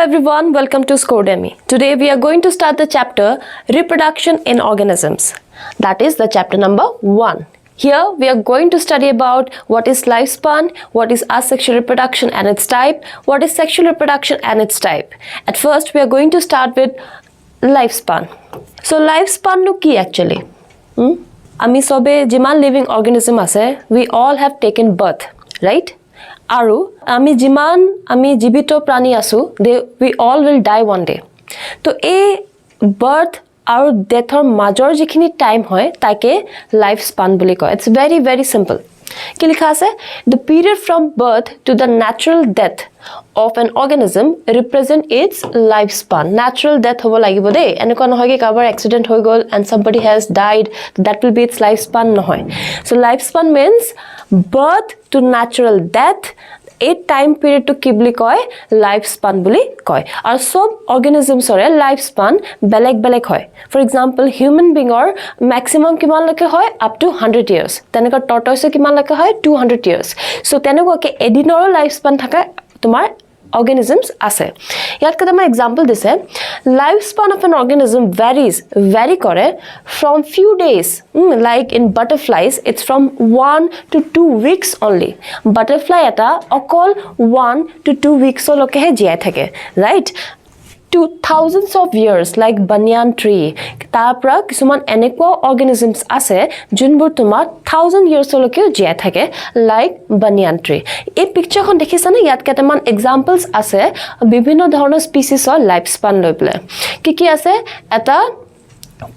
everyone, welcome to Scodemy. Today we are going to start the chapter Reproduction in Organisms. That is the chapter number 1. Here we are going to study about what is lifespan, what is asexual reproduction and its type, what is sexual reproduction and its type. At first we are going to start with lifespan. So lifespan no ki actually? Ami sobe jiman living organism ase, we all have taken birth, right? Aru ami jiman ami jibito prani asu, we all will die one day. To a birth aru death or major jikhini time hoy take lifespan boli koy. It's very very simple. Ki likha ase? The period from birth to the natural death of an organism represent its lifespan. Natural death hobo lagibo de. Eneko nohoy ki kabar accident hoy gol and somebody has died, that will be its lifespan nohoy. So lifespan means birth to natural death. A time period to ki boli koy lifespan boli koy. Aru sob organisms ore lifespan beleg beleg hoy. For example, human being or maximum kiman leke hoy up to 100 years. Teneka tortoise kiman leke hoy 200 years. So teneko ke edinor lifespan thaka tumar organisms ase. Yat kada ma example dise, lifespan of an organism varies kore from few days. Like in butterflies, it's from 1 to 2 weeks only. Butterfly eta okol 1 to 2 weeks loke he jiyai thake, right? To thousands of years, like banyan tree. Tapra kisuman enekwa organisms ase junbur tumar 1000 years loke jiyai thake, like banyan tree. Ei picture khon dekhisa na, yat ketaman examples ase bibhinno dhoroner species or lifespan loi pele. Ki ase? Eta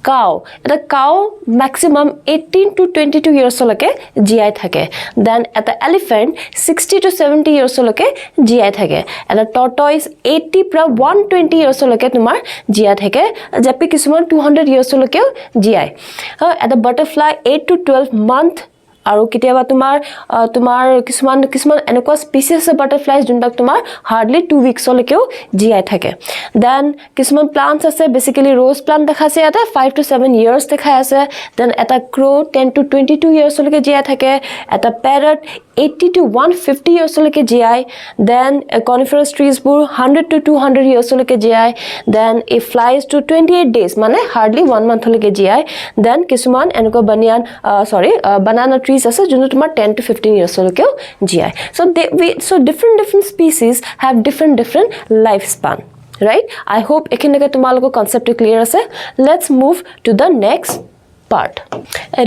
cow. Eta cow maximum 18 to 22 years loke jiyai thake. Then eta elephant 60 to 70 years loke jiyai thake. Eta tortoise 80 pra 120 years loke tumar jiyai thake. Japi kisuman 200 years loke jiyai. Eta butterfly 8 to 12 month. Aru kitiaba tumar kisuman enekwa species of butterflies jundak tumar hardly 2 weeks lekeo jiyai thake. Then kisuman plants ase, basically rose plant dekhase eta 5 to 7 years dekhai ase. Then eta crow 10 to 22 years leke jiyai thake. Eta parrot 80 to 150 years leke jiyai. Then coniferous trees bur 100 to 200 years leke jiyai. Then it flies to 28 days, mane hardly 1 month leke jiyai. Then kisuman enekwa banana trees ase junu tumar 10 to 15 years lokeo jiyai. So different species have different lifespan, right? I hope ekinege tumaloko concept clear ase. Let's move to the next part.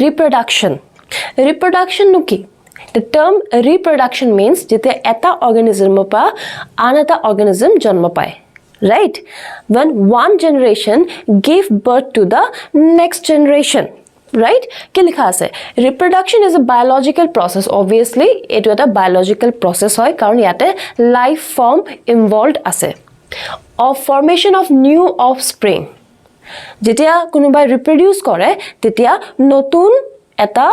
Reproduction. Reproduction no ki? The term reproduction means jete eta organism pa anata organism janma pai, right? When one generation gave birth to the next generation, right? Ki likha ase? Reproduction is a biological process. Obviously etu eta biological process hoy karon yate life form involved ase of formation of new offspring. Jetia kunubai reproduce kore tetia notun eta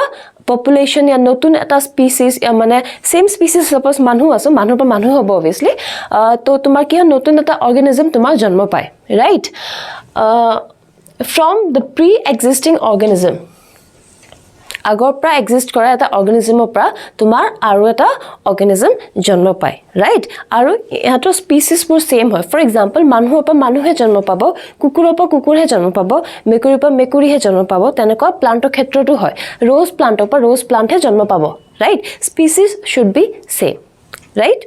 population ya notun eta species ya mane same species, suppose manhu aso, manhu pa manhu hobo obviously, to tumar ki notun eta organism tumar janma pai, right? From the pre-existing organism, agor pra exist kora eta organism pra tumar aru eta organism janma pai, right? Aru ehator species bur same hoy. For example, manhu pa manhu he janma pabo, kukur pa kukur he janma pabo, mekuri pa mekuri he janma pabo. Teneko plant khetra tu hoy. Rose plant pa rose plant he janma pabo, right? Species should be same, right?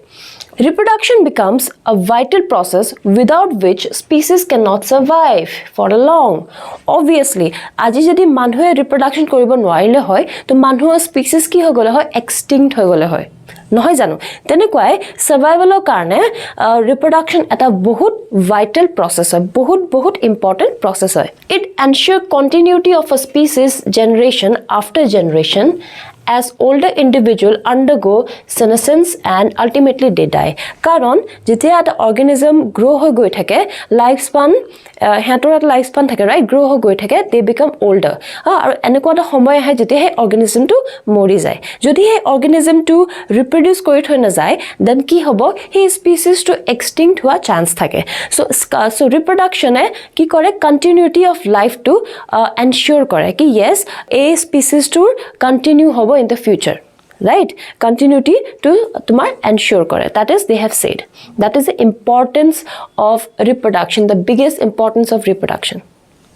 Reproduction becomes a vital process without which species cannot survive for a long. Obviously, aji jodi manhue reproduction koribo noarile hoy, to manhuor species ki hoy gole hoy, extinct hoy gole hoy. Nohoy janu. Tenekwai survival karone reproduction eta bahut vital process hoy, bahut important process hoy. It ensure continuity of a species generation after generation as older individual undergo senescence and ultimately they die. Karon jetia eta organism grow hoy goi thake, lifespan hetor eta lifespan thake, right? Grow hoy goi thake, they become older. Aru eneko eta samoy ahe jetia he organism to mori jay. Jodi he organism to reproduce kori thoi na jay, then ki hobo? He species to extinct hua chance thake. So reproduction e ki kore? Continuity of life to ensure kore ki yes, a species to continue hobo in the future. right? Continuity to tumar ensure kore. That is, they have said. That is the importance of reproduction, the biggest importance of reproduction.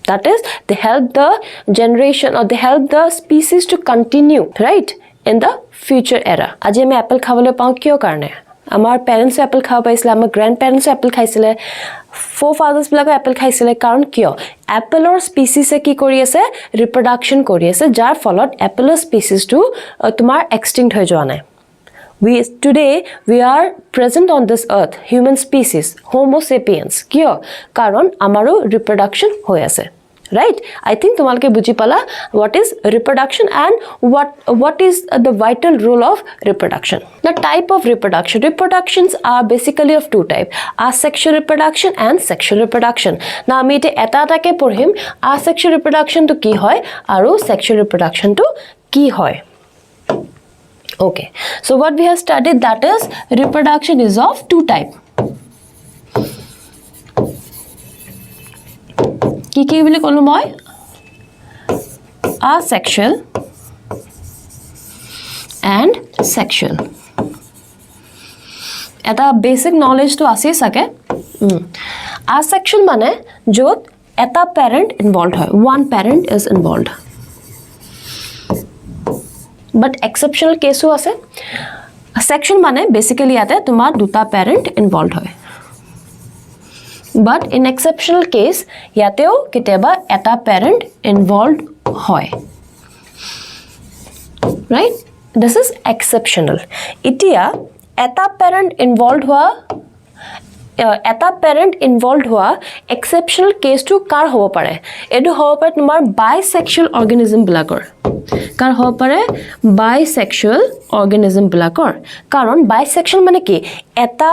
That is, they help the generation or they help the species to continue, right, in the future era. Aji ame apple khabole pao kyo karne? Amar parents apple khaba paisile, amar grandparents apple khaisile, forefathers bilako apple khaisile, karon kyo? Apple or species e ki kori ase? Reproduction kori ase, jar folot apple species to tumar extinct hoy joa nai. Today we are present on this earth, human species, Homo sapiens. Kyo? Karon amaro reproduction hoy ase. Right? I think tumalke buji pala what is reproduction and what is the vital role of reproduction. The type of reproduction. Reproductions are basically of two types: asexual reproduction and sexual reproduction. Now ami ete eta ke porhim asexual reproduction to ki hoy aru sexual reproduction to ki hoy. Okay. So what we have studied, that is reproduction is of two types. কি বুলি কলো মই? Asexual and sexual. এটা basic knowledge to আছে সাকে. Asexual মানে যত এটা parent involved হয়, one parent is involved. But exceptional case ও আছে. Sexual মানে basically ইয়াতে তোমাৰ দুটা parent involved হয়. But in exceptional case, yateo kiteba eta parent involved hoy. Right? This is exceptional. Itia eta parent involved hua exceptional case to kar hobo pare. Edu hobo pare tumar bisexual organism bilakor. Kar hobo pare bisexual organism bilakor. Karon bisexual mane ki eta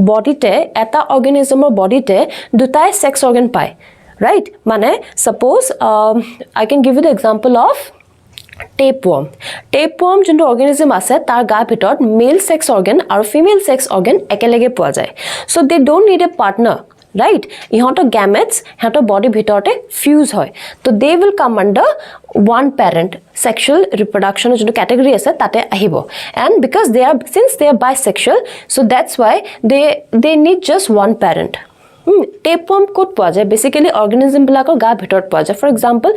body te, eta organism or body te dutai sex organ pai. Right? Mane suppose I can give you the example of tapeworm. Tapeworm junto organism ase tar ga bhitor male sex organ or female sex organ ekelege poa jay. So they don't need a partner. Right? Ihoto gametes hato body bhitorte fuse hoy. So they will come under one parent. Sexual reproduction junto category ase tate ahibo. And because since they are bisexual, so that's why they need just one parent. Tapeworm kot poa jay basically organism bilakor ga bhitor poa jay. For example,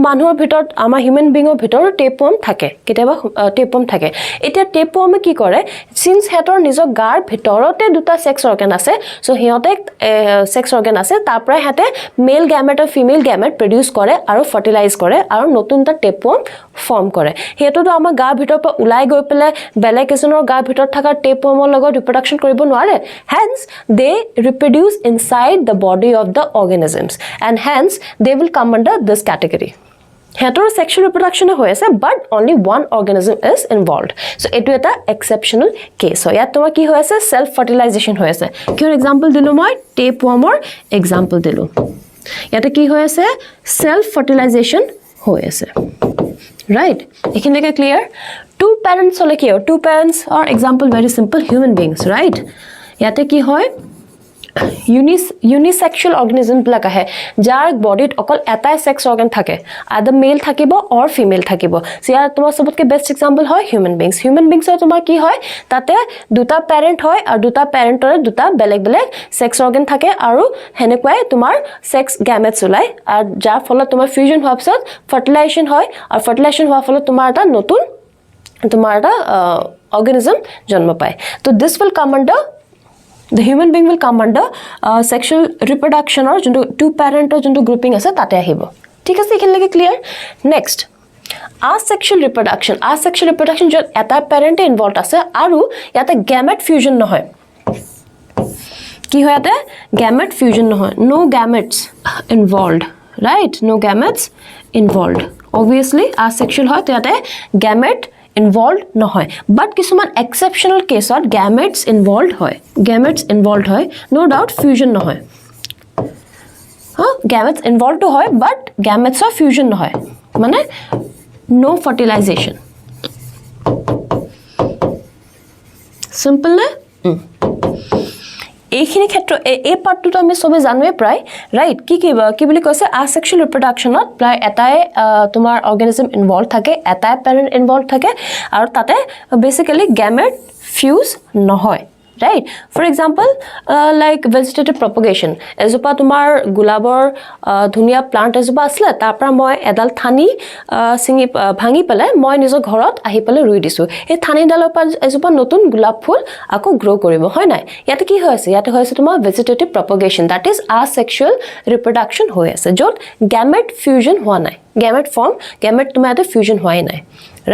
manuhor bhitor ama human being or bhitor tapeworm thake, keteba tapeworm thake. Etia tapeworm ki kore, since hetor nijor gar bhitorote duta sex organ ase, so hiote sex organ ase, tar pora hate male gamete or female gamete produce kore aru fertilize kore aru notun ta tapeworm form kore. Heto to ama gar bhitor pa ulai goi pele belek ejonor gar bhitor thaka tapewormor logot reproduction koribo nware. Hence they reproduce inside the body of the organisms, and hence they will come under this category. Heterosexual reproduction hoy ase, but only one organism is involved. So etu eta exceptional case hoy. Yat tomar ki hoy ase, self fertilization hoy ase. Kior example dilu moi tapewormor example dilu. Yata ki hoy ase, self fertilization hoy ase. Right? Ekhinleke clear? Two parents hole ki two parents or example very simple, human beings, right? Yate ki hoy unisexual organism bilaka hai jar body okol etai sex organ thake, either male thakibo or female thakibo. So ya tomar sobotke best example hoy human beings or tomar ki hoy tate duta parent hoy ar duta parent or duta beleg sex organ thake aru henekwai tomar sex gametes ulai ar jar folot tomar fusion hoar pisot fertilization hoy ar fertilization hoar folot tomar eta notun tomar eta organism janma pai. So this will come under, the human being will come under sexual reproduction or two parent or grouping ase tate ahibo. Thik ase ekhinleke clear? Next, asexual reproduction. Asexual reproduction jot eta parent involved ase aru yate gamete fusion nohoy. Ki hoy ate gamete fusion nohoy, no gametes involved, right? No gametes involved. Obviously asexual hoy to yate gamete involved নহয়, but কিছুমান exceptional case or gametes involved হয়, no doubt fusion নহয়. Gametes involved to হয়, but gametes or fusion নহয়, মানে no fertilization. Simple ne? এইখিনি ক্ষেত্ৰ এই পাৰ্টটো আমি সবে জানোৱে প্ৰায় ৰাইট কি বুলি কৈছে asexual reproductionত প্ৰায় এটাই তোমাৰ অৰ্গানিজম ইনভলভ থাকে এটাই প্যাৰেন্ট ইনভলভ থাকে আৰু তাতে বেসিক্যালি গেমেট ফিউজ নহয় right for example like vegetative propagation ejopa tumar gulabor dhunia plant ejopa asle tarpra moi edal thani singi bhangi pele moi nijor ghorot ahi pele rui disu ei thani dalor pa ejopa notun gulab phul ako grow koribo hoy nai yate ki hoyase yate hoyase tumar vegetative propagation that is asexual reproduction hoy ase jot gamete fusion hua nai gamete form gamete tumate fusion hoy nai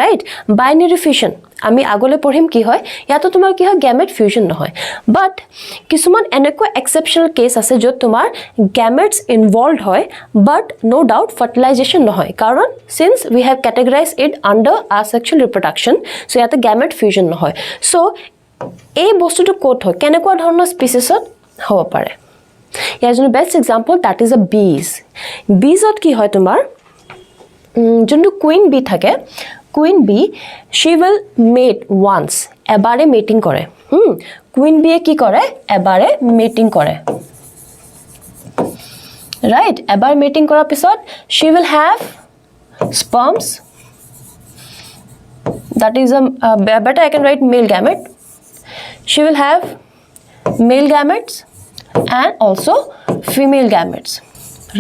right binary fission আমি আগলে পঢ়িম কি হয় ইয়াতো তোমাৰ কি হয় gamete fusion নহয় বাট কিছুমান এনেকুৱা এক্সেপশনাল কেস আছে যত তোমাৰ গেমেটস ইনভলভড হয় বাট নো ডাউট ফাৰ্টিলাইজেশন নহয় কাৰণ since we have categorised it under asexual reproduction so ইয়াতে গেমেট ফিউজন নহয় সো এই বস্তুটো কোট হয় কেনেকুৱা ধৰণৰ স্পিচিছত হ'ব পাৰে ইয়াৰ জন্য best example that is a বিজত কি হয় তোমাৰ যোনটো কুইন বি থাকে Queen bee, she will mate once. Ebare mating kore. Queen bee ki kore? Ebare mating kore. Right? Ebare mating kora pisot, she will have sperms. That is better I can write male gamete. She will have male gametes and also female gametes.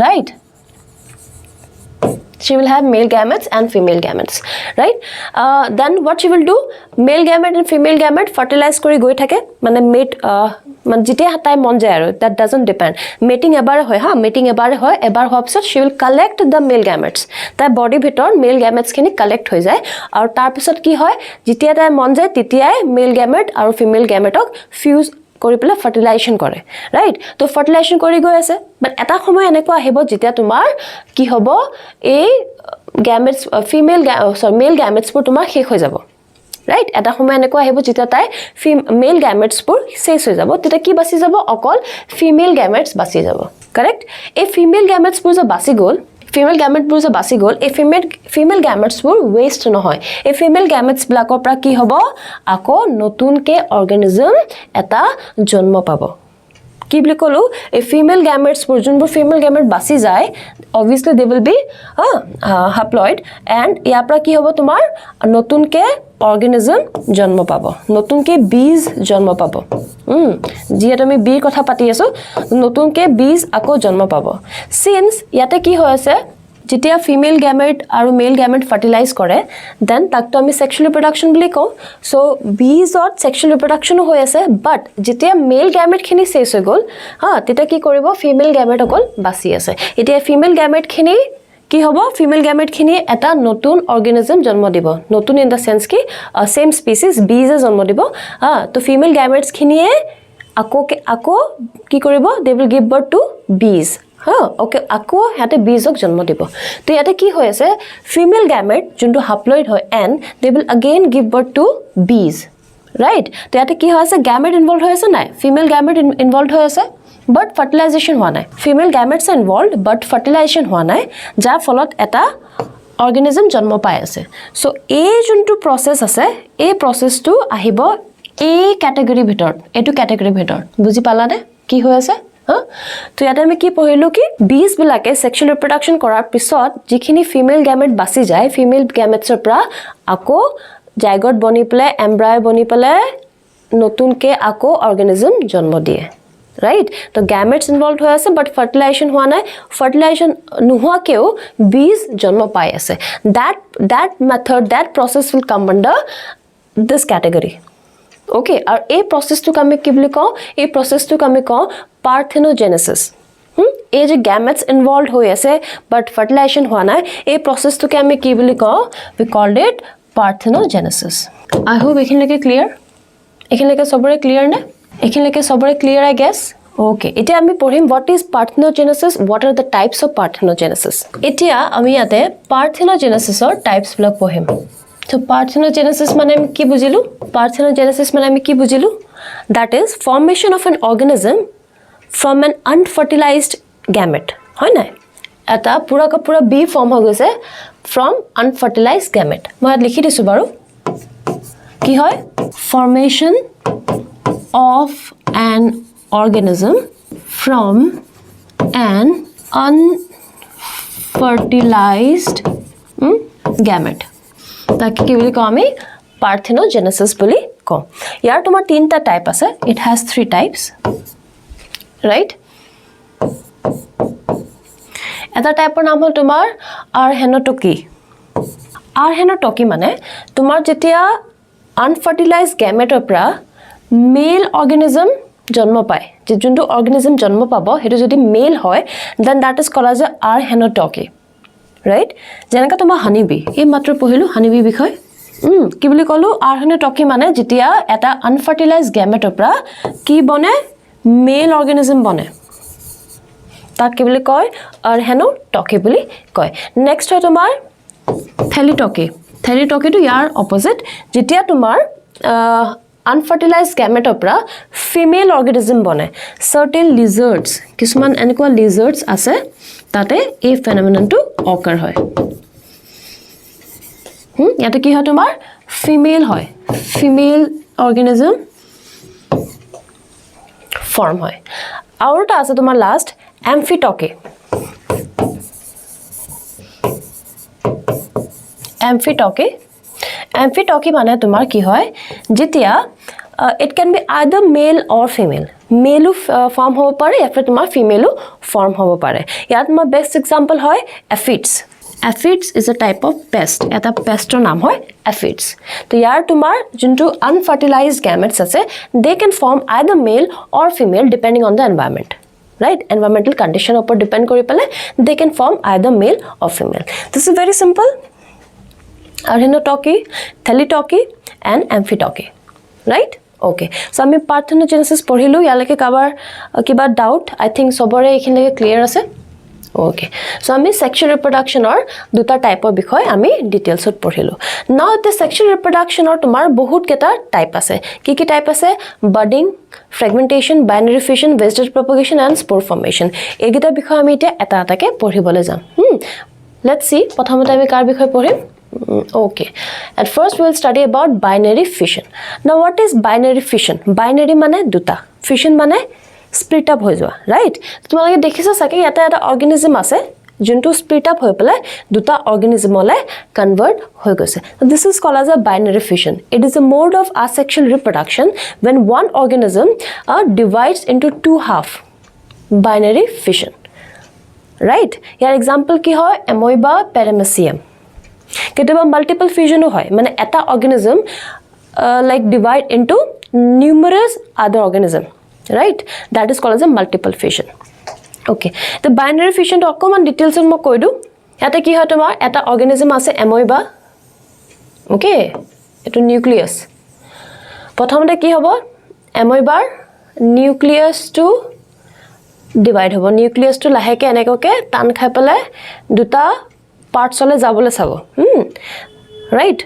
Right? She will have male gametes and female gametes, right? Then what she will do? Male gamete and female gamete fertilize kori goi thake, mane mate, man jite hatai mon jay aro. That doesn't depend. Mating ebare hoy, mating ebare hoy, ebar hoy pisot she will collect the male gametes. Tai body bhitor male gametes khini collect hoy jay, aru tar pisot ki hoy? Jitia tai mon jay, titiai male gamete aru female gametok fuse কৰি পেলে ফাৰ্টিলাইজেশন কৰে right তো ফাৰ্টিলাইজেশন কৰি গৈ আছে বাট এটা সময় এনেকুৱা আহিব যেতিয়া তোমাৰ কি হ'ব এই গ্যামেটস মেল গ্যামেটস বোৰ তোমাৰ শেষ হৈ যাব ৰাইট এটা সময় এনেকুৱা আহিব যেতিয়া তাই মেল গ্যামেটস বোৰ শেষ হৈ যাব তেতিয়া কি বাছি যাব অকল ফিমেল গ্যামেটস বাছি যাব কাৰেক্ট এই ফিমেল গ্যামেটস বোৰ যে বাছি গ'ল female gamete bur je basi gol e female gametes bur waste nohoy e female gametes blakor pra ki hobo ako notun ke organism eta jonmo pabo ki bli kolu e female gametes bur junbur female gamete basi jay obviously they will be haploid and ya pra ki hobo tumar notun ke organism জন্ম পাব নতুনকে বীজ জন্ম পাব যিহেতু আমি বীৰ কথা পাতি আছো নতুনকে বীজ আকৌ জন্ম পাব সিন্স ইয়াতে কি হৈ আছে যেতিয়া ফিমেল গ্যামেট আৰু মেল গ্যামেট ফাৰ্টিলাইজ কৰে দেন তাকটো আমি সেক্সুয়াল ৰিপ্ৰডাকশন বুলি কওঁ সো বীজত সেক্সুয়াল ৰিপ্ৰডাকশন হৈ আছে বাট যেতিয়া মেল গ্যামেট খিনি শেষ হৈ গল তেতিয়া কি কৰিব ফিমেল গ্যামেট অকল বাছি আছে এতিয়া ফিমেল গ্যামেট খিনি কি হবো ফিমেল গ্যামেট খিনি এটা নতুন অর্গানিজম জন্ম দিব নতুন ইন দা সেন্স কি সেম স্পিসিস বিজে জন্ম দিব তো ফিমেল গ্যামেটস খিনিয়ে আকো কি কৰিব they will give birth two বিজ ওকে আকো হাতে বিজক জন্ম দিব তো ইয়াতে কি হৈ আছে ফিমেল গ্যামেট যোনটো হ্যাপ্লয়েড হয় N they will again give birth two বিজ রাইট তো ইয়াতে কি হৈ আছে গ্যামেট ইনভলভ হৈ আছে নাই ফিমেল গ্যামেট ইনভলভ হৈ আছে but fertilization হোৱা নাই female gametes are involved but fertilization হোৱা নাই যাৰ ফলত এটা organism জন্ম পাই আছে সো এই যোনটো process আছে এই processটো আহিব এই ক্যাটেগৰি ভিতৰত এটো ক্যাটেগৰি ভিতৰত বুজি পালানে কি হৈ আছে তো ইয়াতে আমি কি পঢ়িলো কি বীজ বিলাকে সেক্সুয়াল ৰিপ্ৰডাকশন কৰাৰ পিছত যিখিনি ফিমেল গ্যামেট বাছি যায় ফিমেল গ্যামেটছৰ পৰা আকৌ জাইগট বনি পেলে এমব্ৰায় বনি পেলে নতুনকে আকৌ organism জন্ম দিয়ে right তো gametes involved hoy ase but fertilization hua nai fertilization nuhua keu bees janmo pai ase that method that process will come under this category okay aur a process to kame ki boli ko a process to kame ko parthenogenesis এই যে gametes involved hoy ase but fertilization hua nai a process to kame ki boli ko we called it parthenogenesis I hope ekhinleke clear ekhinleke sobore clear na এখিনলৈকে সবৰে clear আই guess okay এতিয়া আমি পঢ়িম what is parthenogenesis what are the types of parthenogenesis এতিয়া আমি ইয়াতে parthenogenesis ৰ types বিলাক পঢ়িম তো parthenogenesis মানে আমি কি বুজিলো parthenogenesis মানে আমি কি বুজিলো that is formation of an organism from an unfertilized gamete হয় না এটা পুৰা পুৰা বি ফৰ্ম হৈ গৈছে from unfertilized gamete মই লিখি দিছো বাৰু কি হয় formation of an organism from an unfertilized gamete. তাকে কি বুলি কওঁ আমি parthenogenesis বুলি কওঁ ইয়াৰ তোমাৰ তিনটা টাইপ আছে it has 3 types right এটা টাইপৰ নাম হ'ল তোমাৰ arhenotochy arhenotochy মানে তোমাৰ যেতিয়া unfertilized gamete পৰা male organism জন্ম পায় যে যোনটো organism জন্ম পাব হেতু যদি male হয় then that is called as arhenotochy right যেনেকা তোমাৰ honeybee এই মাত্ৰ পঢ়িলো honeybee বিষয় কি বুলি কলো arhenotochy মানে যেতিয়া এটা unfertilized gamete পৰা কি বনে male organism বনে তাক কি বুলি কয় arhenotochy বুলি কয় next হয় তোমাৰ thelytochy thelytochy to year opposite যেতিয়া তোমাৰ unfertilized gamete পৰা female organism বনে certain lizards কিছুমান এনেকুৱা lizards আছে তাতে এই phenomenon টো occur হয় ইয়াতে কি হয় তোমাৰ female হয় female organism form হয় আৰু এটা আছে তোমাৰ last amphitochy amphitochy amphitochy মানে তোমাৰ কি হয় যেতিয়া it can be either male or female male form হ'ব পাৰে या फिर তোমাৰ female form হ'ব পাৰে ইয়াত তোমাৰ best example হয় aphids aphids is a type of pest এটা পেষ্টৰ নাম হয় aphids তো ইয়াৰ তোমাৰ যোনটো unfertilized gametes আছে they can form either male or female depending on the environment right environmental condition upor depend kori pale they can form either male or female this is very simple arhenotochy thelytochy and amphitochy right okay so ami parthenogenesis পঢ়িলো ইয়ালৈকে কাবাৰ কিবা doubt I think সবৰে এখিনলৈকে clear আছে okay so ami sexual reproduction or দুটা টাইপৰ বিষয় আমি ডিটেইলছত পঢ়িলো now the sexual reproduction or তোমাৰ বহুত কেটা টাইপ আছে কি কি টাইপ আছে budding fragmentation binary fission vesicle propagation and spore formation এইগিটা বিষয় আমি এটা এটা এটাকে পঢ়িবলৈ যাম let's see প্ৰথমতে আমি কাৰ বিষয় পঢ়িম okay at first we will study about binary fission now what is binary fission binary মানে দুটা fission মানে split up হৈ যোৱা right তোমালোকে দেখিছা সাকে এটা এটা organism আছে যোনটো split up হৈ পেলাই দুটা organism লৈ convert হৈ গৈছে this is called as a binary fission it is a mode of asexual reproduction when one organism divides into two half binary fission right year example কি হয় amoeba paramecium কেতিয়াবা multiple fusion হয় মানে এটা organism like divide into numerous other organism right that is called as a multiple fission okay the binary fission to অকমান details মই কৈ দু ইয়াতে কি হয় তোমাৰ এটা organism আছে amoeba okay এটো নিউক্লিয়াস প্ৰথমতে কি হ'ব amoebaৰ নিউক্লিয়াস টু ডিভাইড হ'ব নিউক্লিয়াস টু লাহেকে এনেকৈ টান খাই পেলাই দুটা পাৰ্টছ হলে যাবলৈ চাব ৰাইট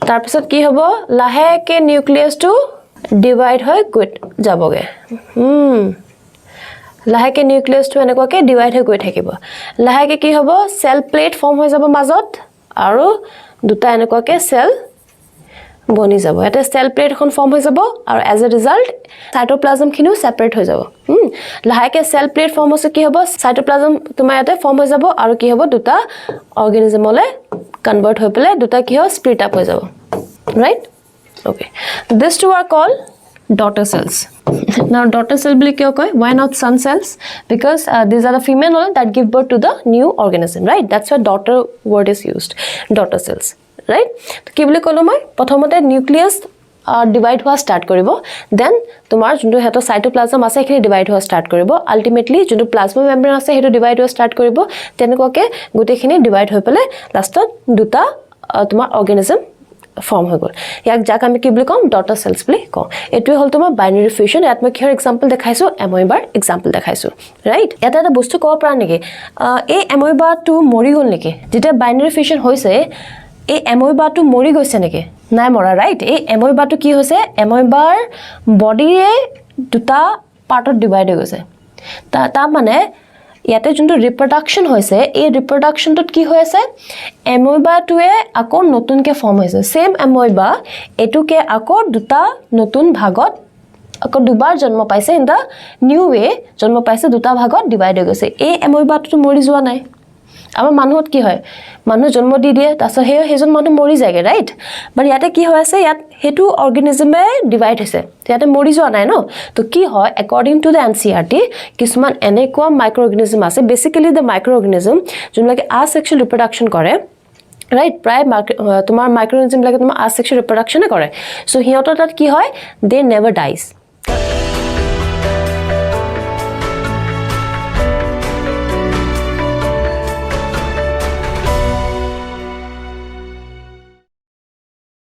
তাৰ পিছত কি হ'ব লাহেকে নিউক্লিয়াস টু ডিভাইড হৈ গৈ যাবগে লাহেকে নিউক্লিয়াস টু এনেকৈ ডিভাইড হৈ গৈ থাকিব লাহেকে কি হ'ব সেল প্লেট ফৰ্ম হৈ যাব মাজত আৰু দুটা এনেকৈ সেল বনি যাব এটা সেল প্লেট এখন ফৰ্ম হৈ যাব আৰু এজ এ ৰিজাল্ট সাইটোপ্লাজম খিনিও সেপাৰেট হৈ যাব লাহেকে সেল প্লেট ফৰ্ম হৈছে কি হ'ব সাইটোপ্লাজম তোমাৰ ইয়াতে ফৰ্ম হৈ যাব আৰু কি হ'ব দুটা অৰ্গানিজমলে কনভাৰ্ট হৈ পেলাই দুটা কি হ'ব স্প্লিট আপ হৈ যাব right okay these two are called daughter cells now daughter cell bli kyo koy why not son cells because these are the female that give birth to the new organism right that's why daughter word is used daughter cells right to ki bli kolo moi prothomote nucleus divide howa start koribo then tomar junto heto cytoplasm ase ekhini divide howa start koribo ultimately junto plasma membrane ase heto divide howa start koribo tenekoke gote khini divide hoi pele last duta tomar organism form হৈ গল ইয়াক যাক আমি কি বুলি কম daughter sales বুলি কম এটোই হল তোমাৰ binary fusion ইয়াত মই কিহৰ এক্সাম্পল দেখাইছো এমোইবাৰ এক্সাম্পল দেখাইছো ৰাইট এটা এটা বস্তু ক'ব পৰা নেকি এই এমোইবাৰটো মৰি গল নেকি যেটা বাইনাৰি ফিউশন হৈছে এই এমোইবাৰটো মৰি গৈছে নেকি নাই মৰা ৰাইট এই এমোইবাৰটো কি হৈছে এমোইবাৰ বডিয়ে দুটা পাৰ্টত ডিভাইড হৈ গৈছে তা মানে ইয়াতে যোনটো ৰিপ্ৰডাকশন হৈছে এই ৰিপ্ৰডাকশনটোত কি হৈ আছে এমোইবাটোৱে আকৌ নতুনকে ফৰ্ম হৈছে সেম এমোইবা এটুকে আকৌ দুটা নতুন ভাগত আকৌ দুবাৰ জন্ম পাইছে ইন দা নিউ ৱে জন্ম পাইছে দুটা ভাগত ডিভাইড হৈ গৈছে এই এমইবাটো মৰি যোৱা নাই আমাৰ মানুহত কি হয় মানুহ জন্ম দি দিয়ে তাছত হেজন মানুহ মৰি যায়গে ৰাইট বাট ইয়াতে কি হৈ আছে ইয়াত হেতু অৰ্গানিজমে ডিভাইড হৈছে ইয়াতে মৰি যোৱা নাই ন তো কি হয় একৰ্ডিং টু দ্য এনসিআৰটি কিছুমান এনেকুৱা মাইক্ৰো অৰ্গানিজম আছে বেসিক্যালি দ্য মাইক্ৰো অৰ্গানিজম যোনবিলাকে আছেক্সুৱেল ৰিপ্ৰডাকচন কৰে right প্ৰায় তোমাৰ মাইক্ৰো অৰ্গানিজম লাগে তোমাৰ আছেক্সুৱেল ৰিপ্ৰডাকচনে কৰে সো হিয়তৰ তাত কি হয় দে নেভাৰ ডাইজ